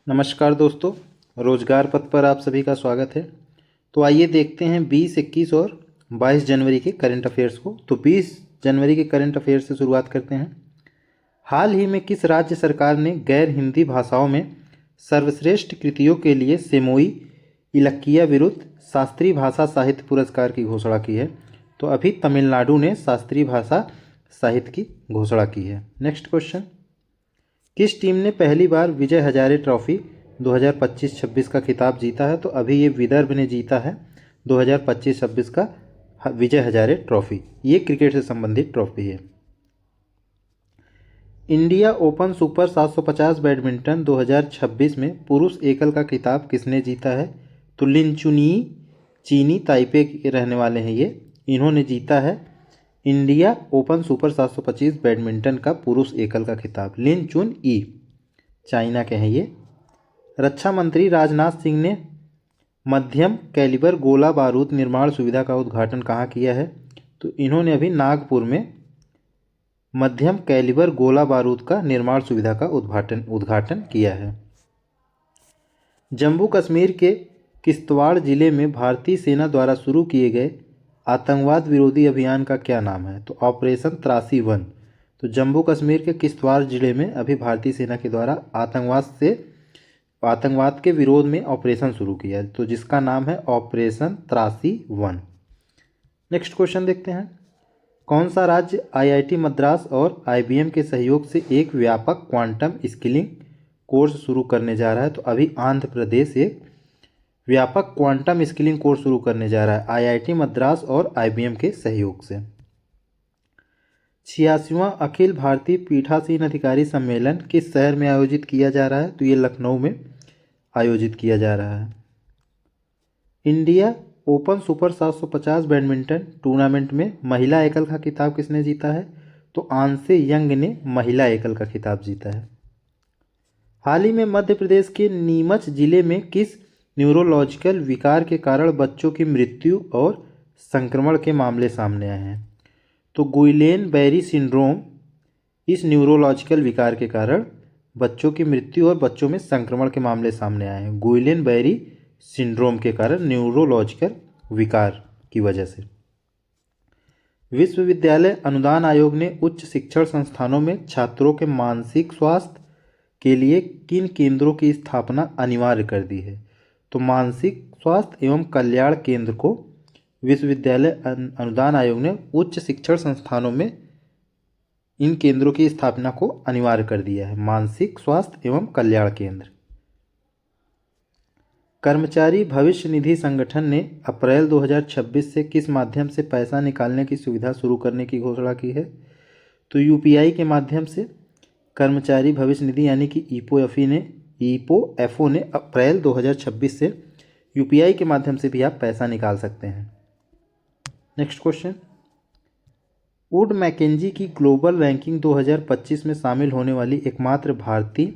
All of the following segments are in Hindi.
नमस्कार दोस्तों, रोजगार पथ पर आप सभी का स्वागत है। तो आइए देखते हैं 20, 21 और 22 जनवरी के करंट अफेयर्स को। तो 20 जनवरी के करंट अफेयर्स से शुरुआत करते हैं। हाल ही में किस राज्य सरकार ने गैर हिंदी भाषाओं में सर्वश्रेष्ठ कृतियों के लिए सेमोई इलक्किया विरुद्ध शास्त्रीय भाषा साहित्य पुरस्कार की घोषणा की है? तो अभी तमिलनाडु ने शास्त्रीय भाषा साहित्य की घोषणा की है। नेक्स्ट क्वेश्चन, किस टीम ने पहली बार विजय हजारे ट्रॉफी 2025-26 का खिताब जीता है? तो अभी ये विदर्भ ने जीता है 2025-26 का विजय हजारे ट्रॉफी। ये क्रिकेट से संबंधित ट्रॉफी है। इंडिया ओपन सुपर 750 बैडमिंटन 2026 में पुरुष एकल का खिताब किसने जीता है? तो लिन चुनी, चीनी ताइपे के रहने वाले हैं ये, इन्होंने जीता है इंडिया ओपन सुपर 725 बैडमिंटन का पुरुष एकल का खिताब। लिन चुन ई चाइना के हैं ये। रक्षा मंत्री राजनाथ सिंह ने मध्यम कैलिबर गोला बारूद निर्माण सुविधा का उद्घाटन कहाँ किया है? तो इन्होंने अभी नागपुर में मध्यम कैलिबर गोला बारूद का निर्माण सुविधा का उद्घाटन किया है। जम्मू कश्मीर के किश्तवाड़ जिले में भारतीय सेना द्वारा शुरू किए गए आतंकवाद विरोधी अभियान का क्या नाम है? तो ऑपरेशन त्रासी 1। तो जम्मू कश्मीर के किश्तवाड़ जिले में अभी भारतीय सेना के द्वारा आतंकवाद के विरोध में ऑपरेशन शुरू किया है, तो जिसका नाम है ऑपरेशन त्रासी 1। नेक्स्ट क्वेश्चन देखते हैं। कौन सा राज्य आईआईटी मद्रास और आईबीएम के सहयोग से एक व्यापक क्वांटम स्किलिंग कोर्स शुरू करने जा रहा है? तो अभी आंध्र प्रदेश एक व्यापक क्वांटम स्किलिंग कोर्स शुरू करने जा रहा है आईआईटी मद्रास और आईबीएम के सहयोग से। 86वां अखिल भारतीय पीठासीन अधिकारी सम्मेलन किस शहर में आयोजित किया जा रहा है? तो ये लखनऊ में आयोजित किया जा रहा है। India open super 750 badminton tournament में महिला एकल का खिताब किसने जीता है? तो आंसे यंग ने महिला एकल का खिताब जीता है। हाल ही में मध्य प्रदेश के नीमच जिले में किस न्यूरोलॉजिकल विकार के कारण बच्चों की मृत्यु और संक्रमण के मामले सामने आए हैं? तो गुइलेन बैरी सिंड्रोम, इस न्यूरोलॉजिकल विकार के कारण बच्चों की मृत्यु और बच्चों में संक्रमण के मामले सामने आए हैं। गुइलेन बैरी सिंड्रोम के कारण, न्यूरोलॉजिकल विकार की वजह से। विश्वविद्यालय अनुदान आयोग ने उच्च शिक्षण संस्थानों में छात्रों के मानसिक स्वास्थ्य के लिए किन केंद्रों की स्थापना अनिवार्य कर दी है? तो मानसिक स्वास्थ्य एवं कल्याण केंद्र को विश्वविद्यालय अनुदान आयोग ने उच्च शिक्षण संस्थानों में इन केंद्रों की स्थापना को अनिवार्य कर दिया है। मानसिक स्वास्थ्य एवं कल्याण केंद्र। कर्मचारी भविष्य निधि संगठन ने अप्रैल 2026 से किस माध्यम से पैसा निकालने की सुविधा शुरू करने की घोषणा की है? तो यूपीआई के माध्यम से कर्मचारी भविष्य निधि यानी कि ईपीएफओ ने अप्रैल 2026 से यूपीआई के माध्यम से भी आप पैसा निकाल सकते हैं। नेक्स्ट क्वेश्चन, वुड मैकेंजी की ग्लोबल रैंकिंग 2025 में शामिल होने वाली एकमात्र भारतीय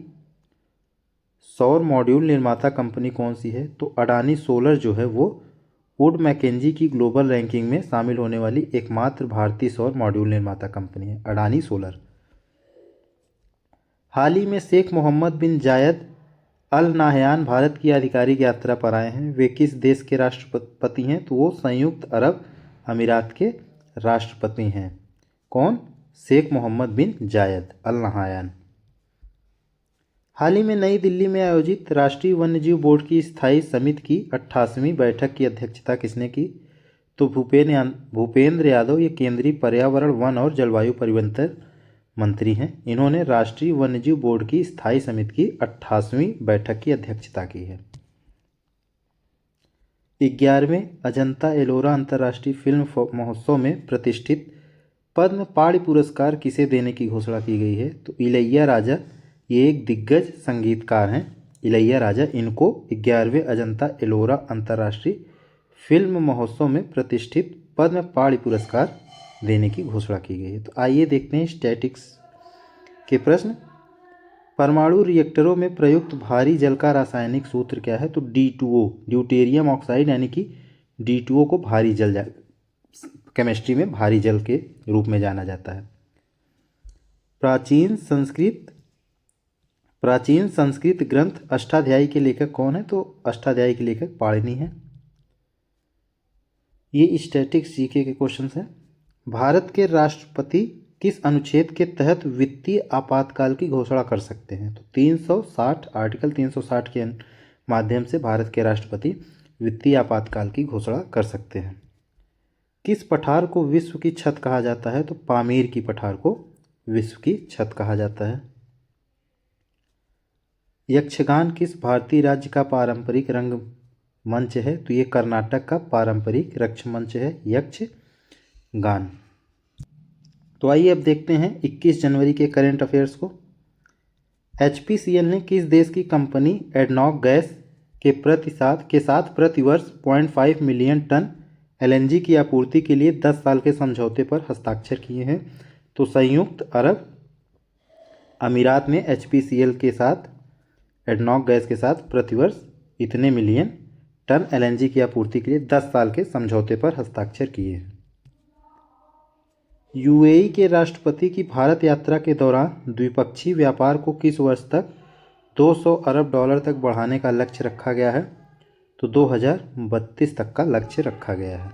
सौर मॉड्यूल निर्माता कंपनी कौन सी है? तो अडानी सोलर जो है वो वुड मैकेंजी की ग्लोबल रैंकिंग में शामिल होने वाली एकमात्र भारतीय सौर मॉड्यूल निर्माता कंपनी है, अडानी सोलर। हाल ही में शेख मोहम्मद बिन जायद अल नाहयान भारत की आधिकारिक यात्रा पर आए हैं। वे किस देश के राष्ट्रपति हैं? तो वो संयुक्त अरब अमीरात के राष्ट्रपति हैं। कौन? शेख मोहम्मद बिन जायद अल नाहयान। हाल ही में नई दिल्ली में आयोजित राष्ट्रीय वन्यजीव बोर्ड की स्थायी समिति की 88वीं बैठक की अध्यक्षता किसने की? तो भूपेंद्र यादव, ये केंद्रीय पर्यावरण, वन और जलवायु परिवर्तन मंत्री हैं। इन्होंने राष्ट्रीय वन्यजीव बोर्ड की स्थायी समिति की 88वीं बैठक की अध्यक्षता की है। 11वें अजंता एलोरा अंतर्राष्ट्रीय फिल्म महोत्सव में प्रतिष्ठित पद्म पाणि पुरस्कार किसे देने की घोषणा की गई है? तो इलैया राजा, ये एक दिग्गज संगीतकार हैं, इलैया राजा, इनको 11वें अजंता एलोरा अंतर्राष्ट्रीय फिल्म महोत्सव में प्रतिष्ठित पद्म पाणि पुरस्कार देने की घोषणा की गई है। तो आइए देखते हैं स्टैटिक्स के प्रश्न। परमाणु रिएक्टरों में प्रयुक्त भारी जल का रासायनिक सूत्र क्या है? तो D2O, ड्यूटेरियम ऑक्साइड यानी कि D2O को भारी जल केमिस्ट्री में भारी जल के रूप में जाना जाता है। प्राचीन संस्कृत प्राचीन संस्कृत ग्रंथ अष्टाध्यायी के लेखक कौन है? तो अष्टाध्यायी के लेखक पाणिनि है। ये स्टैटिक्स जीके के क्वेश्चन हैं। भारत के राष्ट्रपति किस अनुच्छेद के तहत वित्तीय आपातकाल की घोषणा कर सकते हैं? तो 360 आर्टिकल 360 के माध्यम से भारत के राष्ट्रपति वित्तीय आपातकाल की घोषणा कर सकते हैं। किस पठार को विश्व की छत कहा जाता है? तो पामीर की पठार को विश्व की छत कहा जाता है। यक्षगान किस भारतीय राज्य का पारंपरिक रंग मंच है? तो ये कर्नाटक का पारंपरिक रंगमंच है यक्षगान। तो आइए अब देखते हैं 21 जनवरी के करंट अफेयर्स को। HPCL ने किस देश की कंपनी एडनॉक गैस के साथ प्रतिवर्ष 0.5 मिलियन टन LNG की आपूर्ति के लिए 10 साल के समझौते पर हस्ताक्षर किए हैं? तो संयुक्त अरब अमीरात ने HPCL के साथ एडनॉक गैस के साथ प्रतिवर्ष इतने मिलियन टन LNG की आपूर्ति के लिए 10 साल के समझौते पर हस्ताक्षर किए हैं। UAE के राष्ट्रपति की भारत यात्रा के दौरान द्विपक्षीय व्यापार को किस वर्ष तक 200 अरब डॉलर तक बढ़ाने का लक्ष्य रखा गया है? तो 2032 तक का लक्ष्य रखा गया है।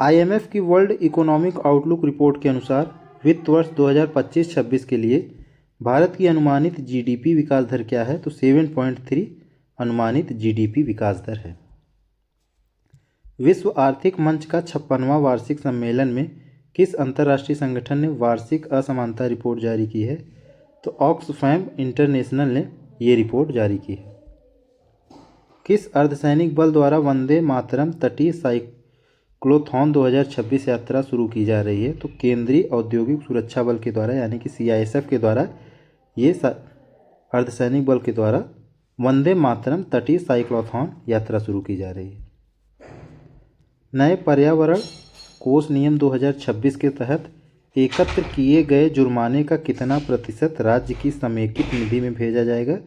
IMF की वर्ल्ड इकोनॉमिक आउटलुक रिपोर्ट के अनुसार वित्त वर्ष 2025-26 के लिए भारत की अनुमानित GDP विकास दर क्या है? तो 7.3 अनुमानित GDP विकास दर है। विश्व आर्थिक मंच का 56वां वार्षिक सम्मेलन में किस अंतर्राष्ट्रीय संगठन ने वार्षिक असमानता रिपोर्ट जारी की है? तो ऑक्सफैम इंटरनेशनल ने ये रिपोर्ट जारी की है। किस अर्धसैनिक बल द्वारा वंदे मातरम तटीय साइक्लोथॉन 2026 यात्रा शुरू की जा रही है? तो केंद्रीय औद्योगिक सुरक्षा बल के द्वारा यानी कि CISF के द्वारा ये अर्धसैनिक बल के द्वारा वंदे मातरम तटीय साइक्लोथॉन यात्रा शुरू की जा रही है। नए पर्यावरण कोष नियम 2026 के तहत एकत्र किए गए जुर्माने का कितना प्रतिशत राज्य की समेकित निधि में भेजा जाएगा?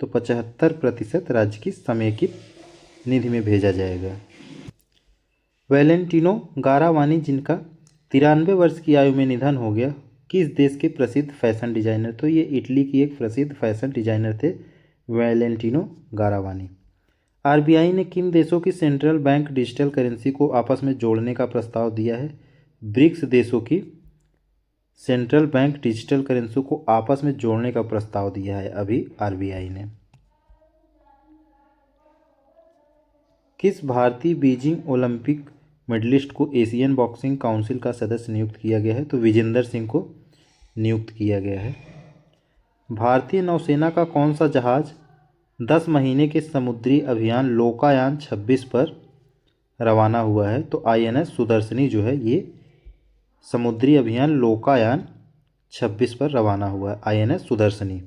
तो 75% राज्य की समेकित निधि में भेजा जाएगा। वैलेंटिनो गारावानी जिनका 93 वर्ष की आयु में निधन हो गया, किस देश के प्रसिद्ध फैशन डिजाइनर? तो ये इटली की एक प्रसिद्ध फैशन डिजाइनर थे वैलेंटिनो गारावानी। RBI ने किन देशों की सेंट्रल बैंक डिजिटल करेंसी को आपस में जोड़ने का प्रस्ताव दिया है? ब्रिक्स देशों की सेंट्रल बैंक डिजिटल करेंसी को आपस में जोड़ने का प्रस्ताव दिया है अभी RBI ने। किस भारतीय बीजिंग ओलंपिक मेडलिस्ट को एशियन बॉक्सिंग काउंसिल का सदस्य नियुक्त किया गया है? तो विजेंदर सिंह को नियुक्त किया गया है। भारतीय नौसेना का कौन सा जहाज 10 महीने के समुद्री अभियान लोकायान 26 पर रवाना हुआ है? तो INS सुदर्शनी जो है ये समुद्री अभियान लोकायान 26 पर रवाना हुआ है INS सुदर्शनी।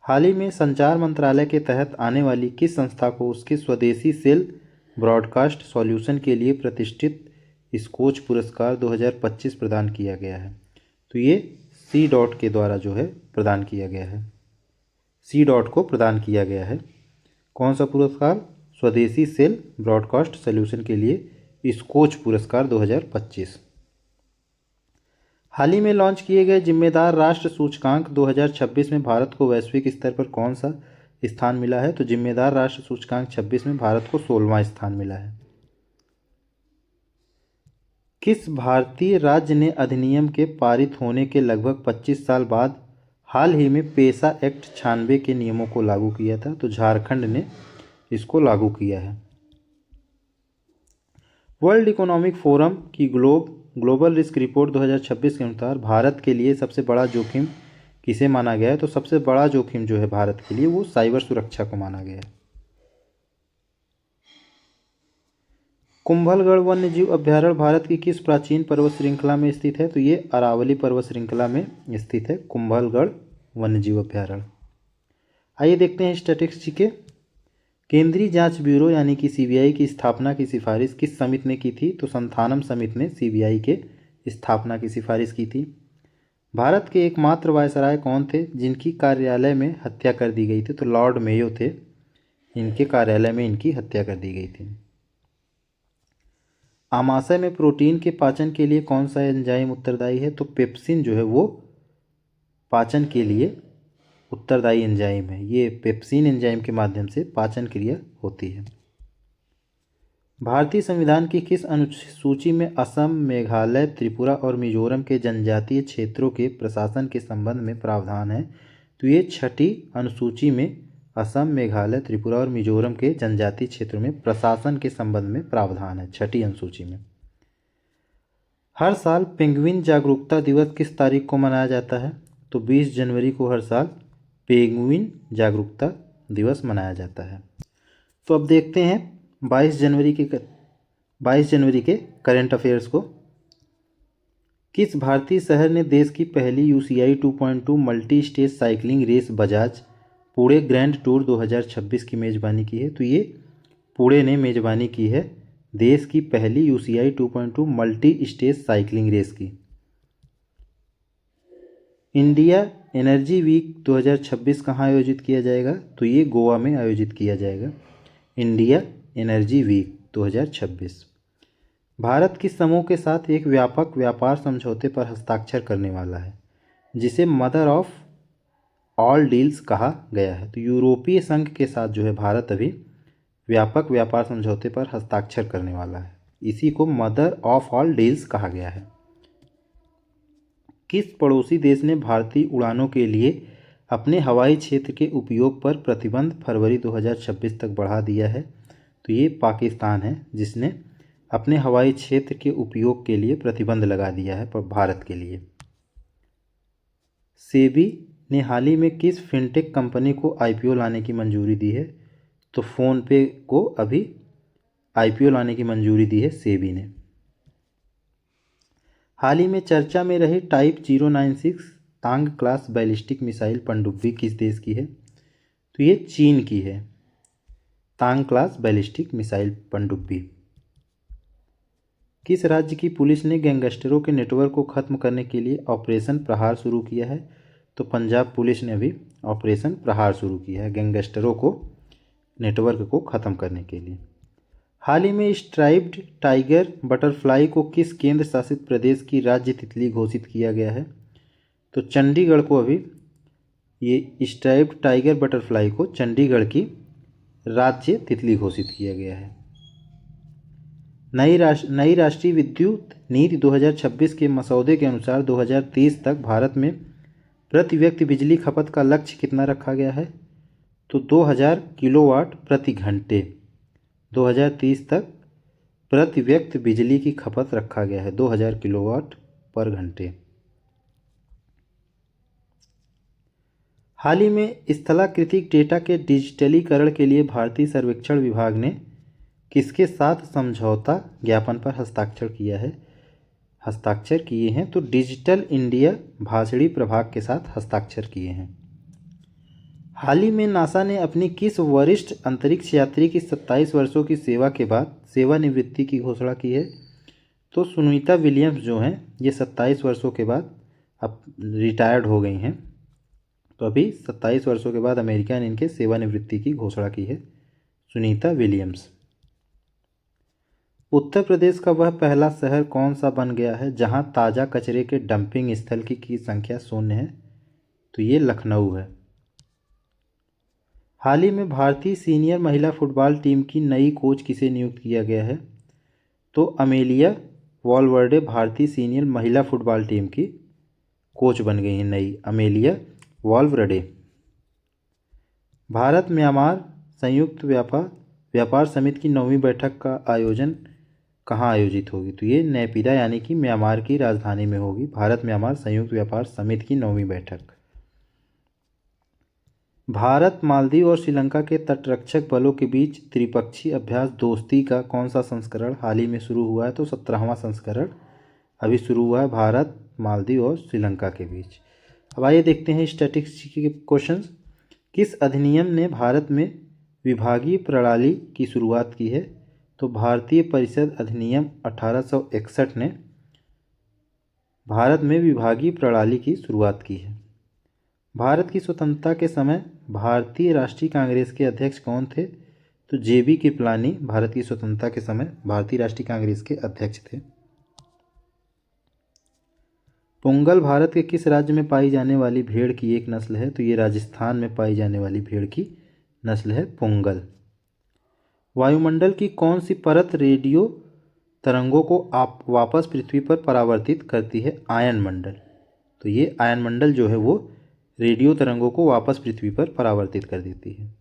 हाल ही में संचार मंत्रालय के तहत आने वाली किस संस्था को उसके स्वदेशी सेल ब्रॉडकास्ट सॉल्यूशन के लिए प्रतिष्ठित स्कोच पुरस्कार 2025 प्रदान किया गया है? तो ये C. के द्वारा जो है प्रदान किया गया है। C. को प्रदान किया गया है। कौन सा पुरस्कार? स्वदेशी सेल ब्रॉडकास्ट सॉल्यूशन के लिए स्कोच पुरस्कार 2025। हाल ही में लॉन्च किए गए जिम्मेदार राष्ट्र सूचकांक 2026 में भारत को वैश्विक स्तर पर कौन सा स्थान मिला है? तो जिम्मेदार राष्ट्र सूचकांक 26 में भारत को 16वां स्थान मिला है। किस भारतीय राज्य ने अधिनियम के पारित होने के लगभग 25 साल बाद हाल ही में पेशा एक्ट 96 के नियमों को लागू किया था? तो झारखंड ने इसको लागू किया है। वर्ल्ड इकोनॉमिक फोरम की ग्लोबल रिस्क रिपोर्ट 2026 के अनुसार भारत के लिए सबसे बड़ा जोखिम किसे माना गया है? तो सबसे बड़ा जोखिम जो है भारत के लिए वो साइबर सुरक्षा को माना गया है। कुंभलगढ़ वन्यजीव अभ्यारण्य भारत की किस प्राचीन पर्वत श्रृंखला में स्थित है? तो ये अरावली पर्वत श्रृंखला में स्थित है कुंभलगढ़ वन्यजीव अभ्यारण्य। आइए देखते हैं स्टैटिस्टिक्स जीके। केंद्रीय जांच ब्यूरो यानी कि CBI की स्थापना की सिफारिश किस समिति ने की थी? तो संथानम समिति ने CBI के स्थापना की सिफारिश की थी। भारत के एकमात्र वायसराय कौन थे जिनकी कार्यालय में हत्या कर दी गई थी? तो लॉर्ड मेयो थे, इनके कार्यालय में इनकी हत्या कर दी गई थी। आमाशय में प्रोटीन के पाचन के लिए कौन सा एंजाइम उत्तरदायी है? तो पेप्सिन जो है वो पाचन के लिए उत्तरदायी एंजाइम है। ये पेप्सिन एंजाइम के माध्यम से पाचन क्रिया होती है। भारतीय संविधान की किस अनुसूची में असम, मेघालय, त्रिपुरा और मिजोरम के जनजातीय क्षेत्रों के प्रशासन के संबंध में प्रावधान है? तो ये 6ठी अनुसूची में असम, मेघालय, त्रिपुरा और मिजोरम के जनजातीय क्षेत्रों में प्रशासन के संबंध में प्रावधान है, 6ठी अनुसूची में। हर साल पेंगुइन जागरूकता दिवस किस तारीख को मनाया जाता है? तो 20 जनवरी को हर साल पेंगुइन जागरूकता दिवस मनाया जाता है। तो अब देखते हैं 22 जनवरी के करंट अफेयर्स को। किस भारतीय शहर ने देश की पहली UCI 2.2 multi stage cycling race Bajaj Pune grand tour 2026 की मेज़बानी की है? तो ये पुणे ने मेज़बानी की है देश की पहली UCI 2.2 multi stage cycling race की। इंडिया एनर्जी वीक 2026 कहाँ आयोजित किया जाएगा? तो ये गोवा में आयोजित किया जाएगा, इंडिया एनर्जी वीक 2026। भारत किस समूह के साथ एक व्यापक व्यापार समझौते पर हस्ताक्षर करने वाला है, जिसे मदर ऑफ ऑल डील्स कहा गया है? तो यूरोपीय संघ के साथ जो है भारत अभी व्यापक व्यापार समझौते पर हस्ताक्षर करने वाला है, इसी को मदर ऑफ ऑल डील्स कहा गया है। किस पड़ोसी देश ने भारतीय उड़ानों के लिए अपने हवाई क्षेत्र के उपयोग पर प्रतिबंध फरवरी 2026 तक बढ़ा दिया है? तो ये पाकिस्तान है जिसने अपने हवाई क्षेत्र के उपयोग के लिए प्रतिबंध लगा दिया है पर भारत के लिए। सेबी ने हाल ही में किस फिनटेक कंपनी को IPO लाने की मंजूरी दी है? तो फ़ोनपे को अभी IPO लाने की मंजूरी दी है सेबी ने। हाल ही में चर्चा में रही टाइप 096 तांग क्लास बैलिस्टिक मिसाइल पनडुब्बी किस देश की है? तो ये चीन की है, तांग क्लास बैलिस्टिक मिसाइल पनडुब्बी। किस राज्य की पुलिस ने गैंगस्टरों के नेटवर्क को खत्म करने के लिए ऑपरेशन प्रहार शुरू किया है? तो पंजाब पुलिस ने अभी ऑपरेशन प्रहार शुरू किया है गैंगस्टरों को नेटवर्क को ख़त्म करने के लिए। हाल ही में स्ट्राइप्ड टाइगर बटरफ्लाई को किस केंद्र शासित प्रदेश की राज्य तितली घोषित किया गया है? तो चंडीगढ़ को अभी ये स्ट्राइप्ड टाइगर बटरफ्लाई को चंडीगढ़ की राज्य तितली घोषित किया गया है। नई राष्ट्रीय विद्युत नीति 2026 के मसौदे के अनुसार 2030 तक भारत में प्रति व्यक्ति बिजली खपत का लक्ष्य कितना रखा गया है? तो 2000 किलोवाट प्रति घंटे 2030 तक प्रति व्यक्ति बिजली की खपत रखा गया है 2000 किलोवाट पर घंटे। हाल ही में स्थलाकृतिक डेटा के डिजिटलीकरण के लिए भारतीय सर्वेक्षण विभाग ने किसके साथ समझौता ज्ञापन पर हस्ताक्षर किए हैं? तो डिजिटल इंडिया भाषणी प्रभाग के साथ हस्ताक्षर किए हैं। हाल ही में नासा ने अपनी किस वरिष्ठ अंतरिक्ष यात्री की 27 वर्षों की सेवा के बाद सेवानिवृत्ति की घोषणा की है? तो सुनीता विलियम्स जो हैं ये 27 वर्षों के बाद अब रिटायर्ड हो गई हैं, तो अभी 27 वर्षों के बाद अमेरिका ने इनके सेवानिवृत्ति की घोषणा की है, सुनीता विलियम्स। उत्तर प्रदेश का वह पहला शहर कौन सा बन गया है जहां ताज़ा कचरे के डंपिंग स्थल की संख्या 0 है? तो ये लखनऊ है। हाल ही में भारतीय सीनियर महिला फुटबॉल टीम की नई कोच किसे नियुक्त किया गया है? तो अमेलिया वॉलवर्डे भारतीय सीनियर महिला फुटबॉल टीम की कोच बन गई हैं नई, अमेलिया वॉलवर्डे। भारत म्यांमार संयुक्त व्यापार समिति की 9वीं बैठक का आयोजन कहाँ आयोजित होगी? तो ये नेपिदा यानी कि म्यांमार की राजधानी में होगी, भारत म्यांमार संयुक्त व्यापार समिति की 9वीं बैठक। भारत, मालदीव और श्रीलंका के तटरक्षक बलों के बीच त्रिपक्षीय अभ्यास दोस्ती का कौन सा संस्करण हाल ही में शुरू हुआ है? तो 17वां संस्करण अभी शुरू हुआ है भारत, मालदीव और श्रीलंका के बीच। अब आइए देखते हैं स्टैटिस्टिक्स के क्वेश्चंस। किस अधिनियम ने भारत में विभागीय प्रणाली की शुरुआत की है? तो भारतीय परिषद अधिनियम 1861 ने भारत में विभागीय प्रणाली की शुरुआत की है। भारत की स्वतंत्रता के समय भारतीय राष्ट्रीय कांग्रेस के अध्यक्ष कौन थे? तो JB कृपलानी भारत की स्वतंत्रता के समय भारतीय राष्ट्रीय कांग्रेस के अध्यक्ष थे। पुंगल भारत के किस राज्य में पाई जाने वाली भेड़ की एक नस्ल है? तो ये राजस्थान में पाई जाने वाली भेड़ की नस्ल है पुंगल। वायुमंडल की कौन सी परत रेडियो तरंगों को वापस पृथ्वी पर परावर्तित करती है? आयनमंडल। तो ये आयनमंडल जो है वो रेडियो तरंगों को वापस पृथ्वी पर परावर्तित कर देती है।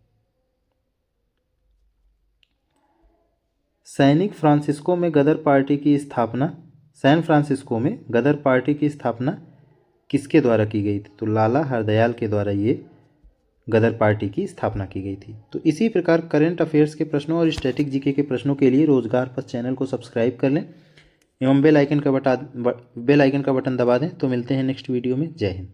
सैन फ्रांसिस्को में गदर पार्टी की स्थापना किसके द्वारा की गई थी? तो लाला हरदयाल के द्वारा ये गदर पार्टी की स्थापना की गई थी। तो इसी प्रकार करंट अफेयर्स के प्रश्नों और स्टैटिक जीके के प्रश्नों के लिए रोजगार पथ चैनल को सब्सक्राइब कर लें एवं बेल आइकन का बटन दबा दें। तो मिलते हैं नेक्स्ट वीडियो में। जय हिंद।